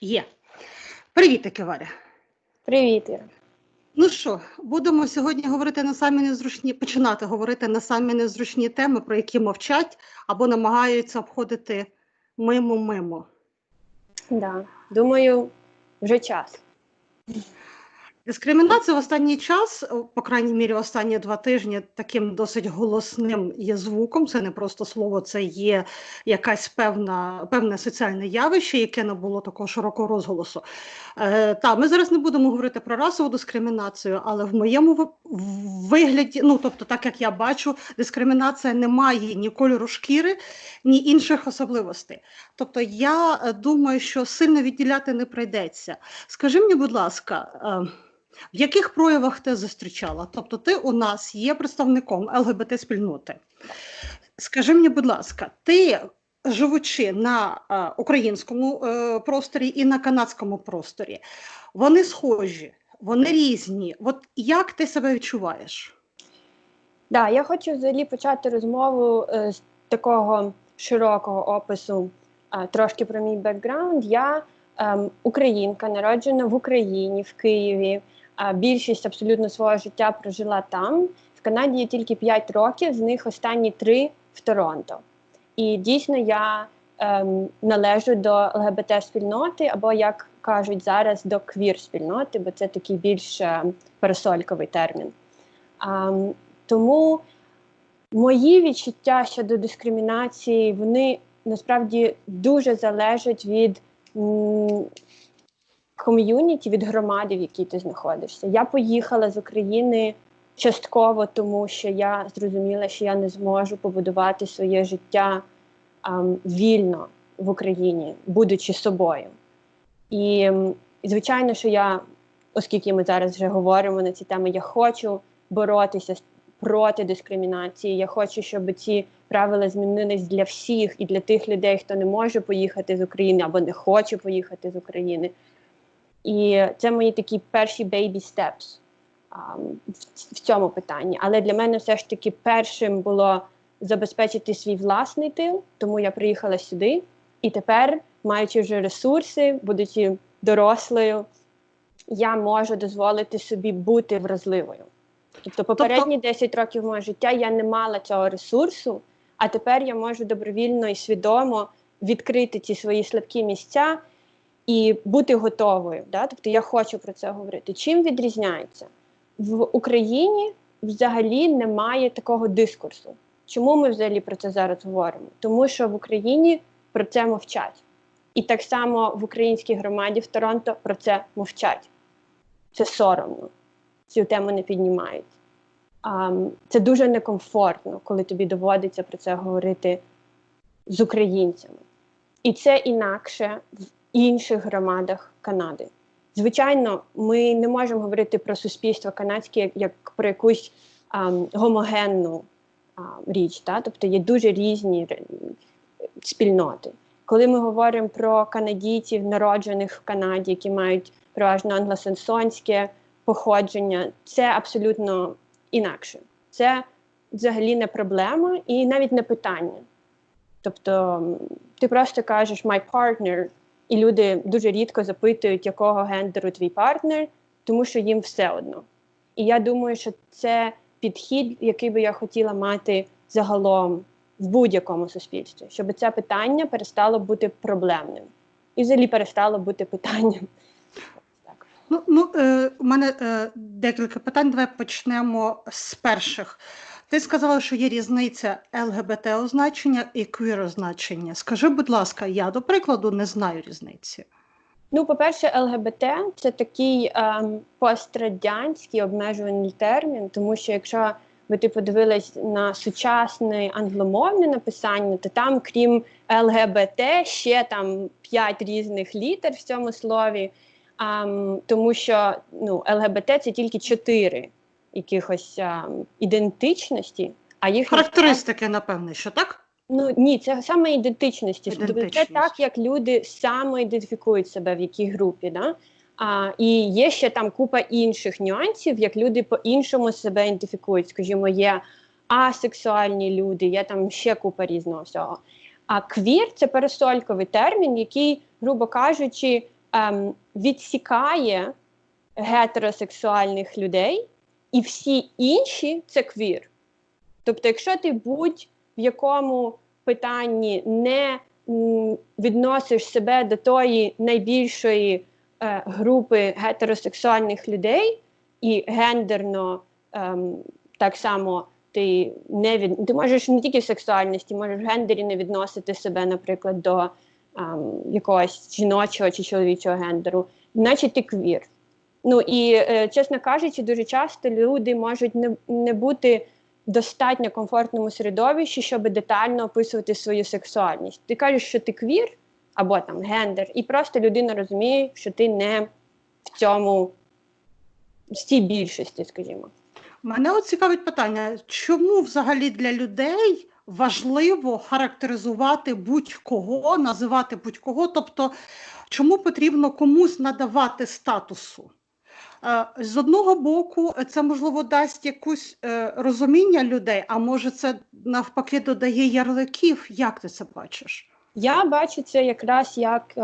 Є. Привітики, Варя. Привіт, Іра. Ну що, будемо сьогодні починати говорити на самі незручні теми, про які мовчать або намагаються обходити мимо. Да. Думаю, вже час. Дискримінація в останній час, по крайній мірі останні 2 тижні, таким досить голосним є звуком. Це не просто слово, це є якась певне соціальне явище, яке набуло такого широкого розголосу. Ми зараз не будемо говорити про расову дискримінацію, але в моєму вигляді, тобто так як я бачу, дискримінація не має ні кольору шкіри, ні інших особливостей. Тобто я думаю, що сильно відділяти не прийдеться. Скажи мені, будь ласка, в яких проявах ти зустрічала? Тобто ти у нас є представником ЛГБТ-спільноти. Скажи мені, будь ласка, ти, живучи на українському просторі і на канадському просторі, вони схожі, вони різні. От як ти себе відчуваєш? Да, я хочу взагалі почати розмову з такого широкого опису, трошки про мій бекграунд. Я українка, народжена в Україні, в Києві. Більшість абсолютно свого життя прожила там. В Канаді є тільки 5 років, з них останні 3 в Торонто. І дійсно я належу до ЛГБТ-спільноти, або, як кажуть зараз, до квір-спільноти, бо це такий більш парасольковий термін. Тому мої відчуття щодо дискримінації, вони насправді дуже залежать від ком'юніті, від громади, в якій ти знаходишся. Я поїхала з України частково, тому що я зрозуміла, що я не зможу побудувати своє життя вільно в Україні, будучи собою. І, звичайно, що я, оскільки ми зараз вже говоримо на ці теми, я хочу боротися проти дискримінації, я хочу, щоб ці правила змінились для всіх і для тих людей, хто не може поїхати з України або не хоче поїхати з України. І це мої такі перші baby steps в цьому питанні. Але для мене все ж таки першим було забезпечити свій власний тил, тому я приїхала сюди. І тепер, маючи вже ресурси, будучи дорослою, я можу дозволити собі бути вразливою. Тобто попередні 10 років мого життя я не мала цього ресурсу, а тепер я можу добровільно і свідомо відкрити ці свої слабкі місця і бути готовою. Да? Тобто я хочу про це говорити. Чим відрізняється? В Україні взагалі немає такого дискурсу. Чому ми взагалі про це зараз говоримо? Тому що в Україні про це мовчать. І так само в українській громаді в Торонто про це мовчать. Це соромно. Цю тему не піднімають. Це дуже некомфортно, коли тобі доводиться про це говорити з українцями. І це інакше в інших громадах Канади. Звичайно, ми не можемо говорити про суспільство канадське як про якусь гомогенну річ. Та? Тобто є дуже різні спільноти. Коли ми говоримо про канадійців, народжених в Канаді, які мають переважно англосаксонське походження, це абсолютно інакше. Це взагалі не проблема і навіть не питання. Тобто ти просто кажеш «my partner», і люди дуже рідко запитують, якого гендеру твій партнер, тому що їм все одно. І я думаю, що це підхід, який би я хотіла мати загалом в будь-якому суспільстві, щоб це питання перестало бути проблемним. І взагалі перестало бути питанням. У мене декілька питань, давай почнемо з перших. Ти сказала, що є різниця ЛГБТ-означення і квір-означення. Скажи, будь ласка, я, до прикладу, не знаю різниці. По-перше, ЛГБТ – це такий пострадянський обмежувальний термін, тому що якщо ви подивились на сучасне англомовне написання, то там, крім ЛГБТ, ще там 5 різних літер в цьому слові, тому що ЛГБТ – це тільки 4 якихось ідентичності, а їх характеристики, напевне, що так? Ні, це саме ідентичності. Це так, як люди самоідентифікують себе в якій групі. Да? І є ще там купа інших нюансів, як люди по-іншому себе ідентифікують. Скажімо, є асексуальні люди, є там ще купа різного всього. А квір – це пересольковий термін, який, грубо кажучи, відсікає гетеросексуальних людей, і всі інші – це квір. Тобто, якщо ти будь-в якому питанні не відносиш себе до тої найбільшої групи гетеросексуальних людей, і гендерно так само ти можеш не тільки в сексуальності, можеш в гендері не відносити себе, наприклад, до якогось жіночого чи чоловічого гендеру, значить ти квір. Ну і, чесно кажучи, дуже часто люди можуть не бути в достатньо комфортному середовищі, щоб детально описувати свою сексуальність. Ти кажеш, що ти квір, або там гендер, і просто людина розуміє, що ти не в цій більшості, скажімо. Мене от цікавить питання, чому взагалі для людей важливо характеризувати будь-кого, називати будь-кого, тобто чому потрібно комусь надавати статусу? З одного боку, це, можливо, дасть якусь розуміння людей, а може це навпаки додає ярликів? Як ти це бачиш? Я бачу це якраз як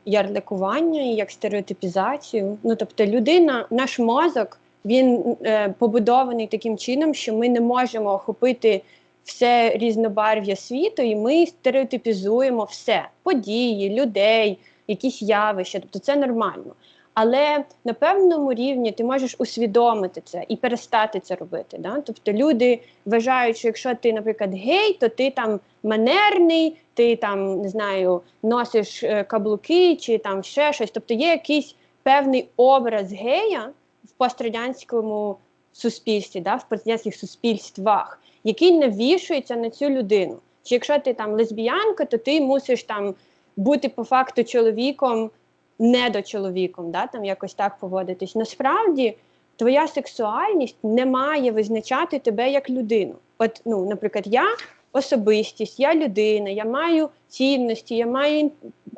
ярликування і як стереотипізацію. Ну, тобто людина, наш мозок, він побудований таким чином, що ми не можемо охопити все різнобарв'я світу, і ми стереотипізуємо все. Події, людей, якісь явища, тобто це нормально. Але на певному рівні ти можеш усвідомити це і перестати це робити. Да? Тобто люди вважають, що якщо ти, наприклад, гей, то ти там манерний, ти там, не знаю, носиш каблуки чи там ще щось. Тобто є якийсь певний образ гея в пострадянському суспільстві, да? В пострадянських суспільствах, який навішується на цю людину. Чи якщо ти там лесбіянка, то ти мусиш там бути по факту чоловіком, недочоловіком, да, там якось так поводитись. Насправді, твоя сексуальність не має визначати тебе як людину. От, ну, наприклад, я особистість, я людина, я маю цінності, я маю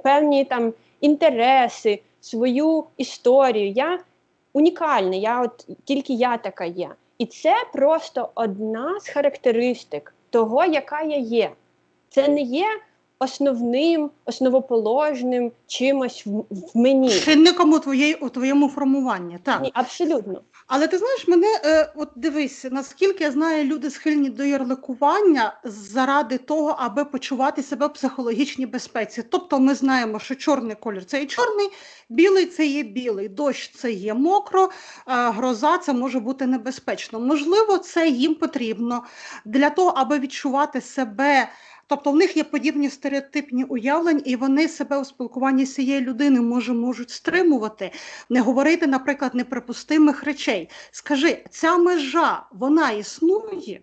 певні там інтереси, свою історію. Я унікальна, тільки я така є. І це просто одна з характеристик того, яка я є. Це не є основоположним чимось в мені. Чинником у твоєму формуванні, так. Ні, абсолютно. Але ти знаєш, от дивись, наскільки я знаю, люди схильні до ярликування заради того, аби почувати себе в психологічній безпеці. Тобто ми знаємо, що чорний колір – це є чорний, білий – це є білий, дощ – це є мокро, гроза – це може бути небезпечно. Можливо, це їм потрібно для того, аби відчувати себе. Тобто в них є подібні стереотипні уявлення, і вони себе у спілкуванні з цією людиною можуть стримувати, не говорити, наприклад, неприпустимих речей. Скажи, ця межа, вона існує?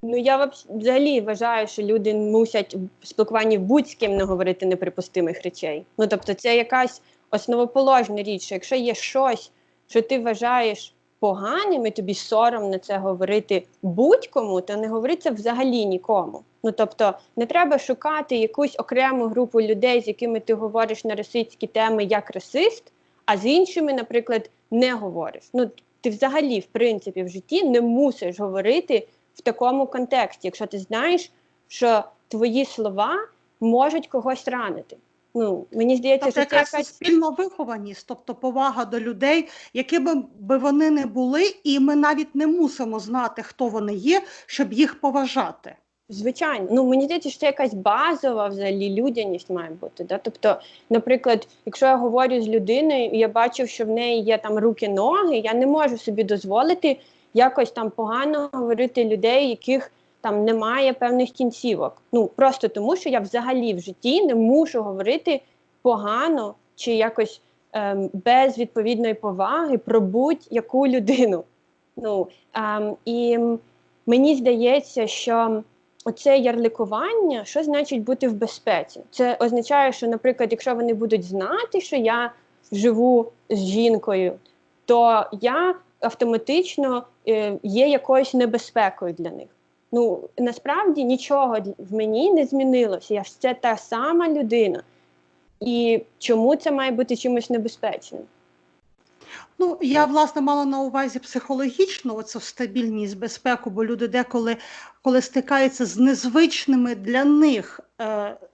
Ну, я взагалі вважаю, що люди мусять в спілкуванні будь з ким не говорити неприпустимих речей. Ну, тобто це якась основоположна річ, що якщо є щось, що ти вважаєш поганим, і тобі соромно це говорити будь-кому, то не говори це взагалі нікому. Ну, тобто, не треба шукати якусь окрему групу людей, з якими ти говориш на расистські теми як расист, а з іншими, наприклад, не говориш. Ну, ти взагалі, в принципі, в житті не мусиш говорити в такому контексті, якщо ти знаєш, що твої слова можуть когось ранити. Ну, мені здається, тобто, що це якась суспільна вихованість, тобто повага до людей, якими би вони не були, і ми навіть не мусимо знати, хто вони є, щоб їх поважати. Звичайно. Ну, мені здається, що це якась базова взагалі людяність має бути. Да? Тобто, наприклад, якщо я говорю з людиною, і я бачу, що в неї є там руки-ноги, я не можу собі дозволити якось там погано говорити людей, яких там немає певних кінцівок. Ну, просто тому, що я взагалі в житті не мушу говорити погано чи якось без відповідної поваги про будь-яку людину. Ну, і мені здається, що оце ярликування, що значить бути в безпеці? Це означає, що, наприклад, якщо вони будуть знати, що я живу з жінкою, то я автоматично є якоюсь небезпекою для них. Ну, насправді нічого в мені не змінилося. Я ж це та сама людина. І чому це має бути чимось небезпечним? Ну, я, власне, мала на увазі психологічну оцю стабільність, безпеку, бо люди деколи, коли стикаються з незвичними для них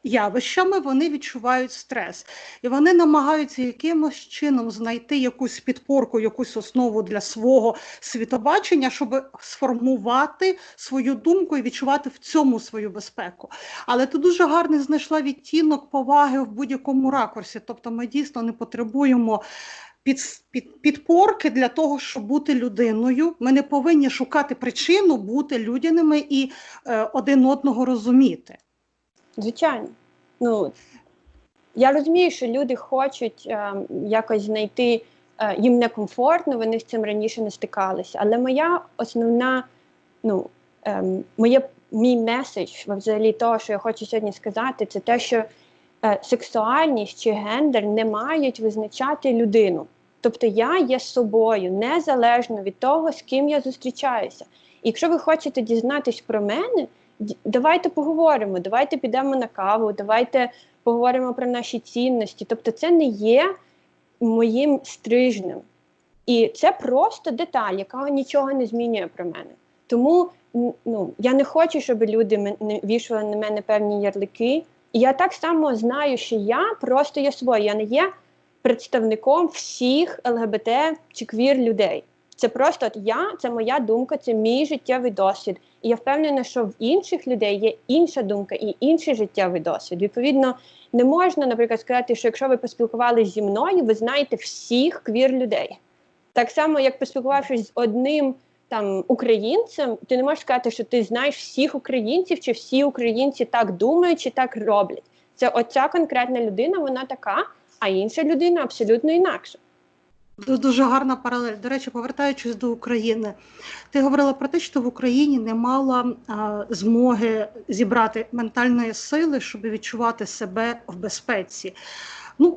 явищами, вони відчувають стрес. І вони намагаються якимось чином знайти якусь підпорку, якусь основу для свого світобачення, щоб сформувати свою думку і відчувати в цьому свою безпеку. Але ти дуже гарно знайшла відтінок поваги в будь-якому ракурсі. Тобто ми дійсно не потребуємо підпорки для того, щоб бути людиною. Ми не повинні шукати причину бути людяними і один одного розуміти. Звичайно. Ну, я розумію, що люди хочуть якось знайти, їм некомфортно, вони з цим раніше не стикалися. Але моя основна, мій меседж, взагалі того, що я хочу сьогодні сказати, це те, що сексуальність чи гендер не мають визначати людину. Тобто я є собою, незалежно від того, з ким я зустрічаюся. І якщо ви хочете дізнатись про мене, давайте поговоримо, давайте підемо на каву, давайте поговоримо про наші цінності. Тобто це не є моїм стрижнем. І це просто деталь, яка нічого не змінює про мене. Тому я не хочу, щоб люди вішали на мене певні ярлики. І я так само знаю, що я просто є собою, я не є представником всіх ЛГБТ чи квір людей. Це просто це моя думка, це мій життєвий досвід. І я впевнена, що в інших людей є інша думка і інший життєвий досвід. Відповідно, не можна, наприклад, сказати, що якщо ви поспілкувалися зі мною, ви знаєте всіх квір людей. Так само, як поспілкувавшись з одним українцем, ти не можеш сказати, що ти знаєш всіх українців, чи всі українці так думають, чи так роблять. Це оця конкретна людина, вона така, а інша людина абсолютно інакша. Дуже гарна паралель. До речі, повертаючись до України, ти говорила про те, що в Україні не мала змоги зібрати ментальної сили, щоб відчувати себе в безпеці.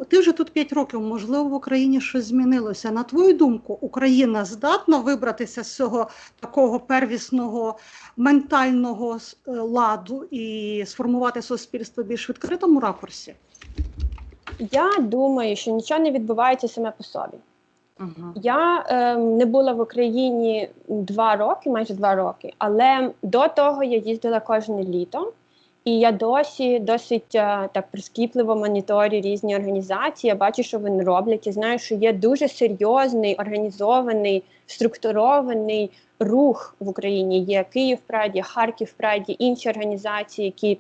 Ти вже тут 5 років, можливо, в Україні щось змінилося. На твою думку, Україна здатна вибратися з цього такого первісного ментального ладу і сформувати суспільство більш відкритому ракурсі? Я думаю, що нічого не відбувається саме по собі. Я не була в Україні 2 роки, майже 2 роки, але до того я їздила кожне літо. І я досі досить так прискіпливо моніторю різні організації, я бачу, що вони роблять. Я знаю, що є дуже серйозний, організований, структурований рух в Україні. Є Київ Прайд, Харків Прайд, інші організації, які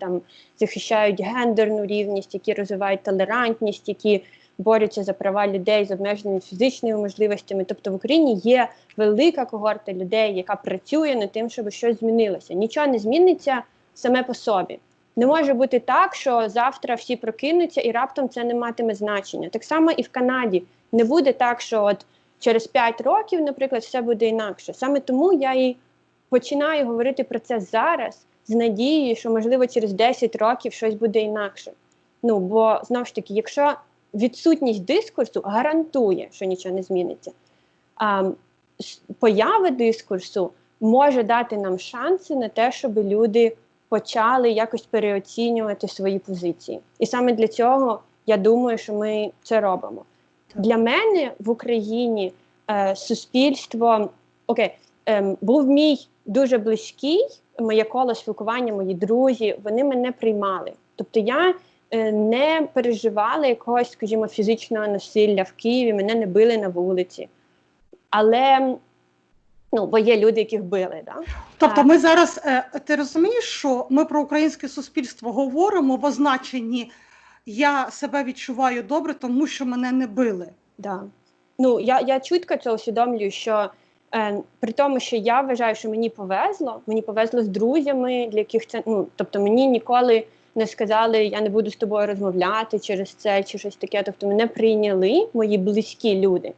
захищають гендерну рівність, які розвивають толерантність, які борються за права людей з обмеженими фізичними можливостями. Тобто в Україні є велика когорта людей, яка працює над тим, щоб щось змінилося. Нічого не зміниться саме по собі. Не може бути так, що завтра всі прокинуться і раптом це не матиме значення. Так само і в Канаді. Не буде так, що через 5 років, наприклад, все буде інакше. Саме тому я і починаю говорити про це зараз з надією, що, можливо, через 10 років щось буде інакше. Бо, знову ж таки, якщо відсутність дискурсу гарантує, що нічого не зміниться, поява дискурсу може дати нам шанси на те, щоб люди почали якось переоцінювати свої позиції. І саме для цього, я думаю, що ми це робимо. Для мене в Україні суспільство, був мій дуже близький, моє коло спілкування, мої друзі, вони мене приймали. Тобто я не переживала якогось, скажімо, фізичного насилля в Києві, мене не били на вулиці. Але бо є люди, яких били. Да? Тобто ми зараз, ти розумієш, що ми про українське суспільство говоримо в означенні «я себе відчуваю добре, тому що мене не били». Да. Я чітко це усвідомлюю, що при тому, що я вважаю, що мені повезло з друзями, для яких це, тобто мені ніколи не сказали, я не буду з тобою розмовляти через це чи щось таке, тобто мене прийняли мої близькі люди.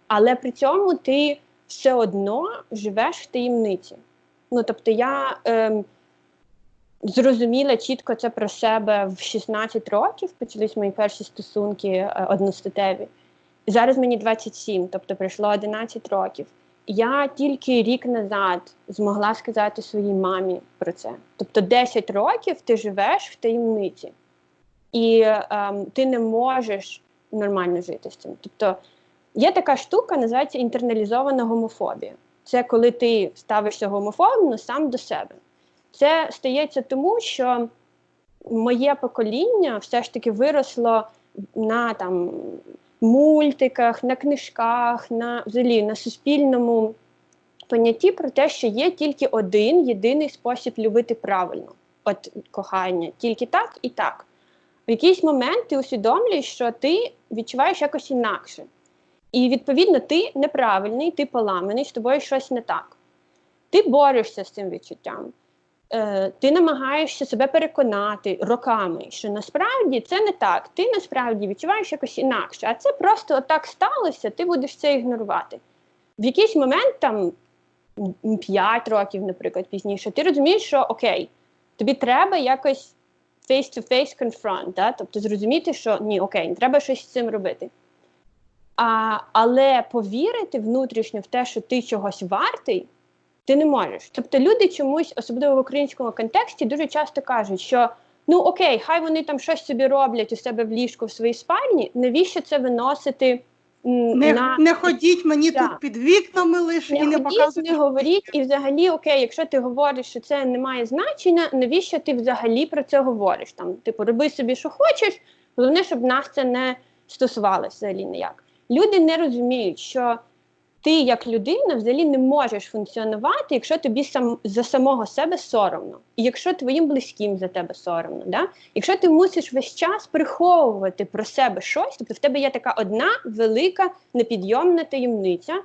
Але при цьому ти все одно живеш в таємниці. Тобто я зрозуміла чітко це про себе в 16 років, почались мої перші стосунки одностатеві. Зараз мені 27, тобто пройшло 11 років. Я тільки рік назад змогла сказати своїй мамі про це. Тобто 10 років ти живеш в таємниці. І ти не можеш нормально жити з цим. Тобто Є така штука, називається інтерналізована гомофобія. Це коли ти ставишся гомофобно сам до себе. Це стається тому, що моє покоління все ж таки виросло на там мультиках, на книжках, взагалі на суспільному понятті про те, що є тільки один єдиний спосіб любити правильно. От кохання, тільки так і так. В якийсь момент ти усвідомлюєш, що ти відчуваєш якось інакше. І, відповідно, ти неправильний, ти поламаний, з тобою щось не так. Ти борешся з цим відчуттям. Ти намагаєшся себе переконати роками, що насправді це не так. Ти насправді відчуваєш якось інакше. А це просто отак сталося, ти будеш це ігнорувати. В якийсь момент, там, 5 років, наприклад, пізніше, ти розумієш, що окей, тобі треба якось face-to-face confront, да? Тобто зрозуміти, що ні, окей, треба щось з цим робити. Але повірити внутрішньо в те, що ти чогось вартий, ти не можеш. Тобто люди чомусь, особливо в українському контексті, дуже часто кажуть, що ну окей, хай вони там щось собі роблять у себе в ліжку в своїй спальні, навіщо це виносити Не ходіть мені тут під вікнами лише і не показуйте. Не говоріть, і взагалі, окей, якщо ти говориш, що це не має значення, навіщо ти взагалі про це говориш? Там, типу, роби собі, що хочеш, головне, щоб нас це не стосувалося взагалі ніяк. Люди не розуміють, що ти як людина взагалі не можеш функціонувати, якщо тобі за самого себе соромно. І якщо твоїм близьким за тебе соромно. Да? Якщо ти мусиш весь час приховувати про себе щось, тобто в тебе є така одна велика непідйомна таємниця,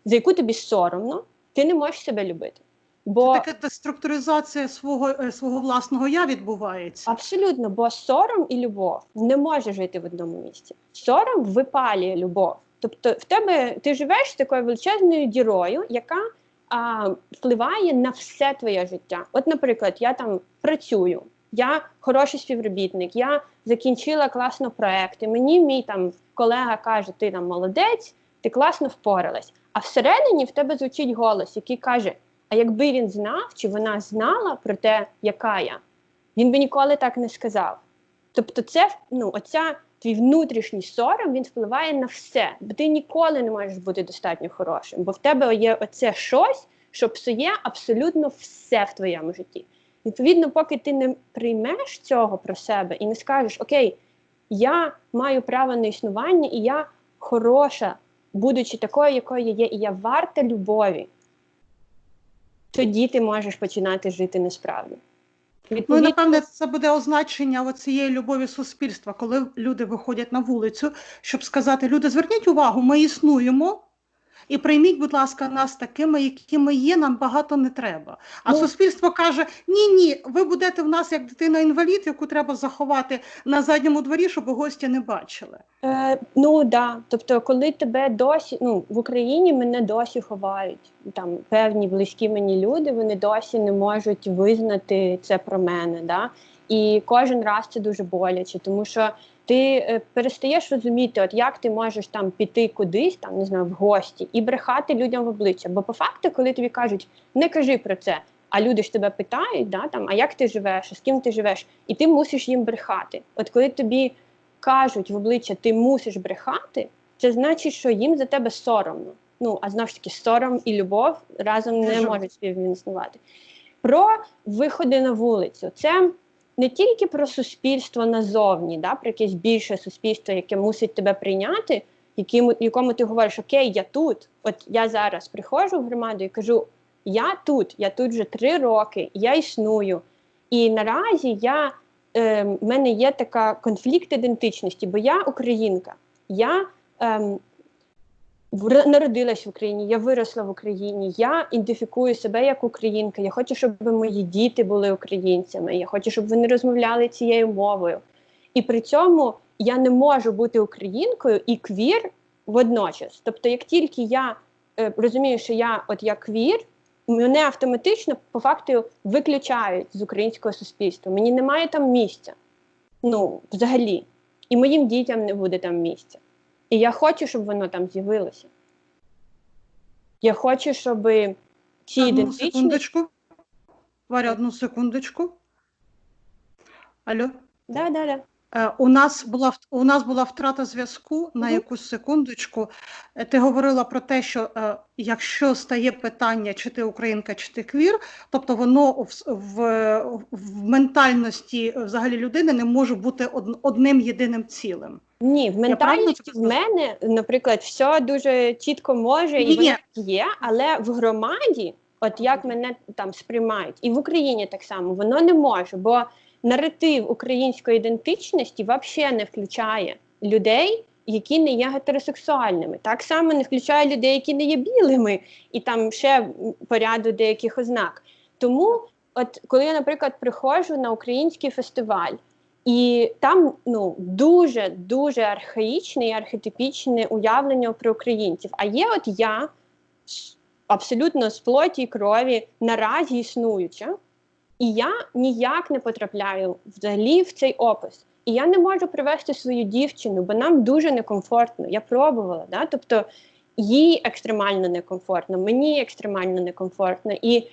за яку тобі соромно, ти не можеш себе любити. Бо це така деструктуризація свого власного я відбувається. Абсолютно, бо сором і любов не може жити в одному місці. Сором випалює любов. Тобто в тебе ти живеш з такою величезною дірою, яка впливає на все твоє життя. От, наприклад, я там працюю, я хороший співробітник, я закінчила класно проекти, мені мій там колега каже, ти там молодець, ти класно впоралась. А всередині в тебе звучить голос, який каже, а якби він знав, чи вона знала про те, яка я, він би ніколи так не сказав. Тобто це, оця твій внутрішній сором, він впливає на все. Бо ти ніколи не можеш бути достатньо хорошим. Бо в тебе є оце щось, що псує абсолютно все в твоєму житті. Відповідно, поки ти не приймеш цього про себе і не скажеш, окей, я маю право на існування, і я хороша, будучи такою, якою я є, і я варта любові, тоді ти можеш починати жити насправді. Ну, і, напевне, це буде означення цієї любові суспільства, коли люди виходять на вулицю, щоб сказати, люди, зверніть увагу, ми існуємо, і прийміть, будь ласка, нас такими, які ми є, нам багато не треба. А суспільство каже, ні, ви будете в нас як дитина-інвалід, яку треба заховати на задньому дворі, щоб гості не бачили. Да. Тобто, коли тебе досі, в Україні мене досі ховають, там певні близькі мені люди, вони досі не можуть визнати це про мене, да? І кожен раз це дуже боляче, тому що ти перестаєш розуміти, от як ти можеш там піти кудись, там, не знаю, в гості і брехати людям в обличчя. Бо по факту, коли тобі кажуть, не кажи про це, а люди ж тебе питають, да, там, а як ти живеш, а з ким ти живеш, і ти мусиш їм брехати. От коли тобі кажуть в обличчя, ти мусиш брехати, це значить, що їм за тебе соромно. А знову ж таки, сором і любов разом не можуть співіснувати. Про виходи на вулицю. Це не тільки про суспільство назовні, да, про якесь більше суспільство, яке мусить тебе прийняти, якому ти говориш, окей, я тут. От я зараз приходжу в громаду і кажу, я тут вже 3 роки, я існую. І наразі в мене є така конфлікт ідентичності, бо я українка. Я народилась в Україні, я виросла в Україні, я ідентифікую себе як українка, я хочу, щоб мої діти були українцями, я хочу, щоб вони розмовляли цією мовою. І при цьому я не можу бути українкою і квір водночас. Тобто, як тільки я розумію, що я квір, мене автоматично, по факту, виключають з українського суспільства. Мені немає там місця. Взагалі. І моїм дітям не буде там місця. І я хочу, щоб воно там з'явилося. Я хочу, щоб ці ідентичності... Секундочку. Варя, одну секундочку. Алло? Да. У нас була втрата зв'язку на якусь секундочку. Ти говорила про те, що якщо стає питання, чи ти українка, чи ти квір, тобто воно в ментальності взагалі людини не може бути одним єдиним цілим. Ні, в Я правильно ментальності тебе в мене, наприклад, все дуже чітко може, і Ні, воно ні. є, але в громаді, от як мене там сприймають, і в Україні так само, воно не може, бо наратив української ідентичності взагалі не включає людей, які не є гетеросексуальними. Так само не включає людей, які не є білими, і там ще по ряду деяких ознак. Тому, от коли я, наприклад, приходжу на український фестиваль, і там дуже архаїчне і архетипічне уявлення про українців. А є от я, абсолютно з плоті і крові, наразі існуюча, і я ніяк не потрапляю взагалі в цей опис. І я не можу привезти свою дівчину, бо нам дуже некомфортно. Я пробувала, да? Тобто їй екстремально некомфортно, мені екстремально некомфортно. І,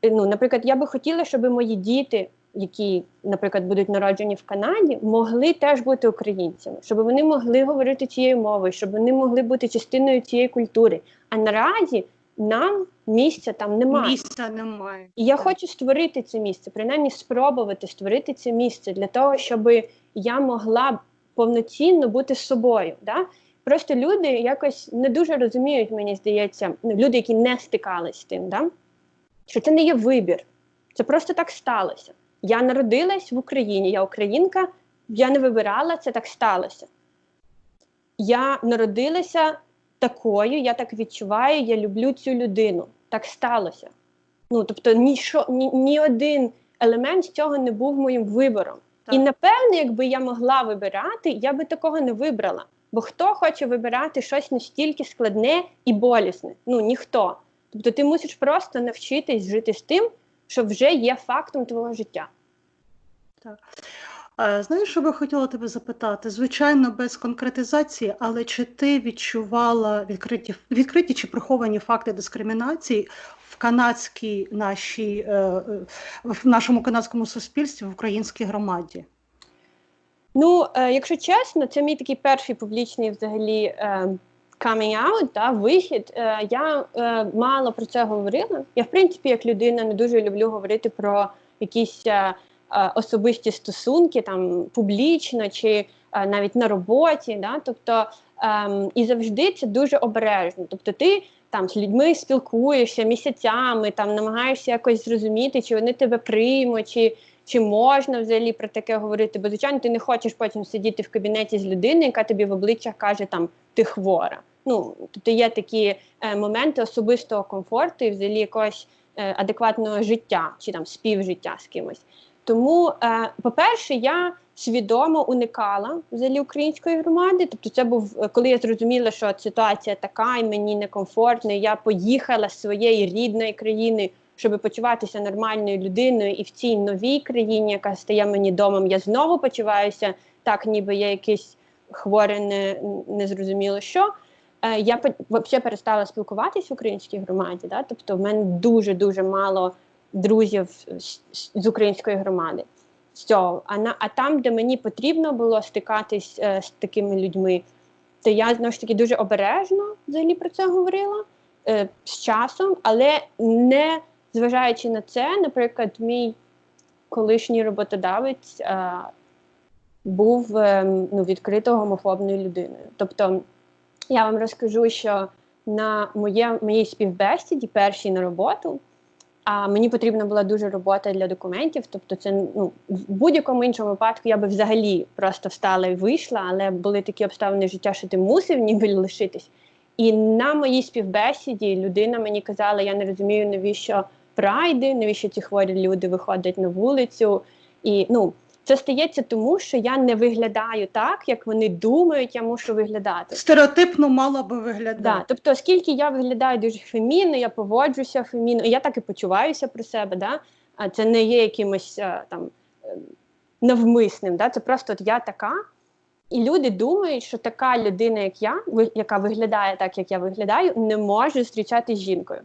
наприклад, я би хотіла, щоб мої діти, які, наприклад, будуть народжені в Канаді, могли теж бути українцями, щоб вони могли говорити цією мовою, щоб вони могли бути частиною цієї культури. А наразі нам місця там немає. Місця немає. І я хочу створити це місце, принаймні спробувати створити це місце для того, щоб я могла повноцінно бути собою. Да? Просто люди якось не дуже розуміють, мені здається, люди, які не стикались з тим, да? Що це не є вибір, це просто так сталося. Я народилась в Україні, я українка, я не вибирала, це так сталося. Я народилася такою, я так відчуваю, я люблю цю людину. Так сталося. Тобто ні один елемент з цього не був моїм вибором. Так. І напевне, якби я могла вибирати, я би такого не вибрала. Бо хто хоче вибирати щось настільки складне і болісне? Ніхто. Тобто ти мусиш просто навчитись жити з тим, що вже є фактом твого життя. Так. Знаєш, що би хотіла тебе запитати? Звичайно, без конкретизації, але чи ти відчувала відкриті чи приховані факти дискримінації в нашому канадському суспільстві, в українській громаді? Якщо чесно, це мій такий перший публічний взагалі coming out, вихід. Я мало про це говорила. Я, в принципі, як людина не дуже люблю говорити про якісь особисті стосунки, там, публічно чи навіть на роботі. Да? Тобто, і завжди це дуже обережно. Тобто ти там з людьми спілкуєшся місяцями, там, намагаєшся якось зрозуміти, чи вони тебе приймуть, чи можна взагалі про таке говорити. Бо, звичайно, ти не хочеш потім сидіти в кабінеті з людиною, яка тобі в обличчя каже, там, ти хвора. Тобто є такі моменти особистого комфорту і взагалі якогось адекватного життя, чи там співжиття з кимось. Тому, по-перше, я свідомо уникала взагалі української громади. Тобто це був, коли я зрозуміла, що ситуація така, і мені некомфортно, і я поїхала з своєї рідної країни, щоб почуватися нормальною людиною, і в цій новій країні, яка стає мені домом, я знову почуваюся так, ніби я якийсь хворий, незрозуміло що. Я взагалі перестала спілкуватися в українській громаді. Да? Тобто в мене дуже-дуже мало друзів з української громади. А там, де мені потрібно було стикатись з такими людьми, то я, знову ж таки, дуже обережно взагалі про це говорила з часом, але не зважаючи на це, наприклад, мій колишній роботодавець був відкрито гомофобною людиною. Тобто, я вам розкажу, що на моїй співбесіді, першій на роботу, мені потрібна була дуже робота для документів, тобто це в будь-якому іншому випадку я би взагалі просто встала і вийшла, але були такі обставини життя, що ти мусив ніби лишитись. І на моїй співбесіді людина мені казала, я не розумію, навіщо прайди, навіщо ці хворі люди виходять на вулицю. І це стається тому, що я не виглядаю так, як вони думають, я мушу виглядати. Стереотипно мала би виглядати. Да, тобто, оскільки я виглядаю дуже фемінно, я поводжуся фемінно, і я так і почуваюся про себе, да? А це не є якимось навмисним, да? Це просто от я така, і люди думають, що така людина, як я, яка виглядає так, як я виглядаю, не може зустрічатися з жінкою.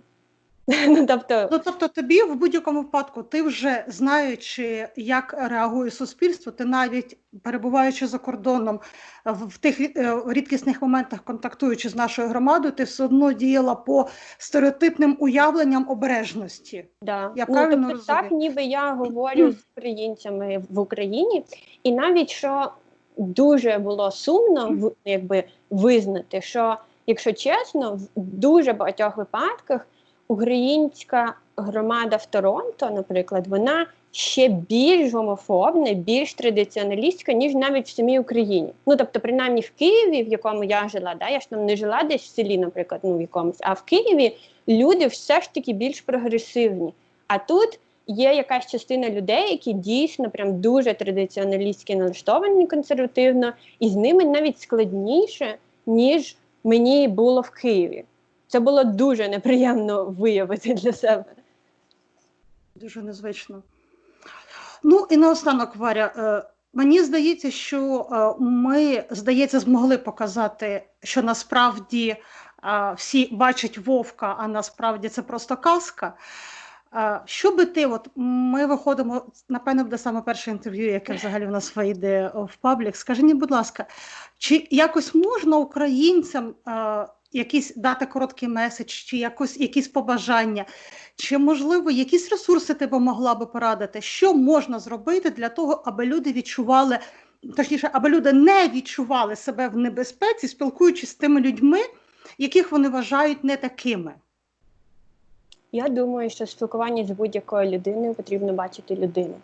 Ну, тобто, Ну, тобто тобі в будь-якому випадку, ти вже знаючи, як реагує суспільство, ти навіть перебуваючи за кордоном в тих рідкісних моментах, контактуючи з нашою громадою, ти все одно діяла по стереотипним уявленням обережності. да. Я Ну, правильно тобто, так, розумію? ніби я говорю з українцями в Україні, і навіть що дуже було сумно якби визнати, що, якщо чесно, в дуже багатьох випадках українська громада в Торонто, наприклад, вона ще більш гомофобна, більш традиціоналістська, ніж навіть в самій Україні. Ну, тобто, принаймні в Києві, в якому я жила, да, я ж там не жила десь в селі, наприклад, ну в якомусь, а в Києві люди все ж таки більш прогресивні. А тут є якась частина людей, які дійсно прям дуже традиціоналістськи налаштовані консервативно, і з ними навіть складніше, ніж мені було в Києві. Це було дуже неприємно виявити для себе. Дуже незвично. Ну і наостанок, Варя, мені здається, що ми, здається, змогли показати, що насправді всі бачать вовка, а насправді це просто казка. Що би ти, от ми виходимо, напевно, буде саме перше інтерв'ю, яке взагалі в нас вийде в паблік. Скажи мені, будь ласка, чи якось можна українцям якийсь дати короткий меседж, чи якісь побажання, чи, можливо, якісь ресурси ти б могла би порадити? Що можна зробити для того, аби люди відчували, точніше, аби люди не відчували себе в небезпеці, спілкуючись з тими людьми, яких вони вважають не такими? Я думаю, що спілкування з будь-якою людиною потрібно бачити людину.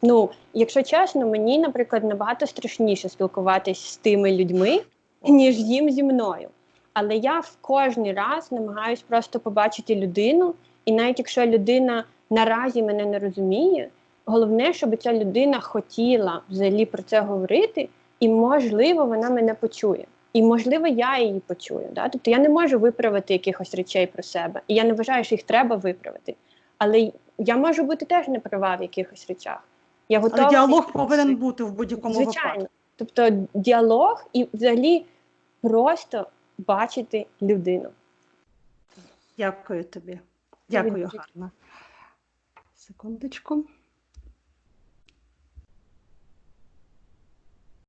Ну, якщо чесно, мені, наприклад, набагато страшніше спілкуватись з тими людьми, ніж їм зі мною. Але я в кожний раз намагаюсь просто побачити людину, і навіть якщо людина наразі мене не розуміє, головне, щоб ця людина хотіла взагалі про це говорити, і, можливо, вона мене почує. І, можливо, я її почую. Да? Тобто я не можу виправити якихось речей про себе. І я не вважаю, що їх треба виправити. Але я можу бути теж не права в якихось речах. Я готова... Але діалог повинен бути в будь-якому Звичайно. випадку. Тобто діалог і взагалі просто бачити людину. Дякую тобі. Дякую, гарно. Секундочку.